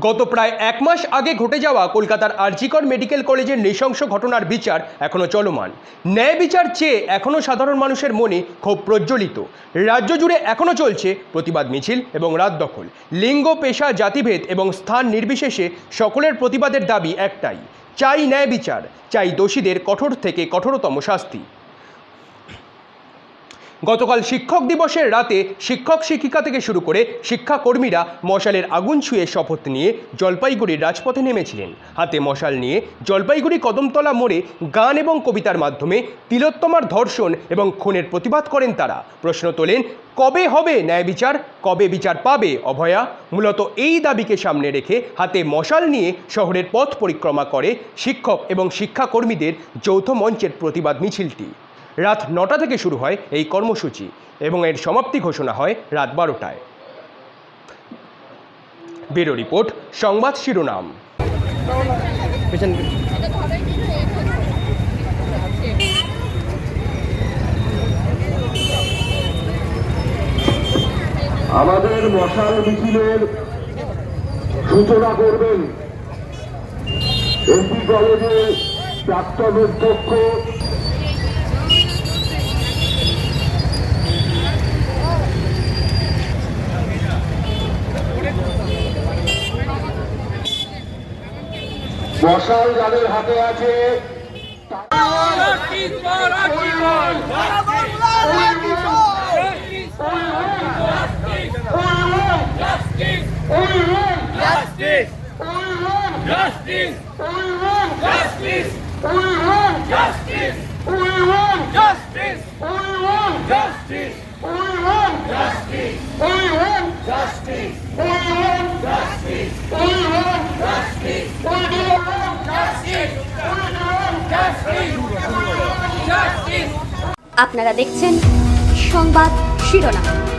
গত প্রায় এক মাস আগে ঘটে যাওয়া কলকাতার আরজিকর মেডিকেল কলেজের নৃশংস ঘটনার বিচার এখনও চলমান। ন্যায় বিচার চেয়ে এখনও সাধারণ মানুষের মনে ক্ষোভ প্রজ্বলিত। রাজ্য জুড়ে এখনও চলছে প্রতিবাদ মিছিল এবং রাত দখল। লিঙ্গ, পেশা, জাতিভেদ এবং স্থান নির্বিশেষে সকলের প্রতিবাদের দাবি একটাই, চাই ন্যায় বিচার, চাই দোষীদের কঠোর থেকে কঠোরতম শাস্তি। গতকাল শিক্ষক দিবসের রাতে শিক্ষক শিক্ষিকা থেকে শুরু করে শিক্ষাকর্মীরা মশালের আগুন ছুঁয়ে শপথ নিয়ে জলপাইগুড়ির রাজপথে নেমেছিলেন। হাতে মশাল নিয়ে জলপাইগুড়ি কদমতলা মোড়ে গান এবং কবিতার মাধ্যমে তিলোত্তমার ধর্ষণ এবং খুনের প্রতিবাদ করেন তারা। প্রশ্ন তোলেন, কবে হবে ন্যায় বিচার, কবে বিচার পাবে অভয়া? মূলত এই দাবিকে সামনে রেখে হাতে মশাল নিয়ে শহরের পথ পরিক্রমা করে শিক্ষক এবং শিক্ষাকর্মীদের যৌথ মঞ্চের প্রতিবাদ মিছিলটি। রাত 9টা থেকে শুরু হয় এই কর্মসূচি এবং এর সমাপ্তি ঘোষণা হয় রাত 12টায়। ব্যুরো রিপোর্ট, সংবাদ শিরোনাম। আমাদের মশাল মিছিলের সূচনা করবেন এমপি কলেজের প্রাক্তন অধ্যক্ষ মশাল যাদের হাতে আছে আপনারা দেখছেন সংবাদ শিরোনাম।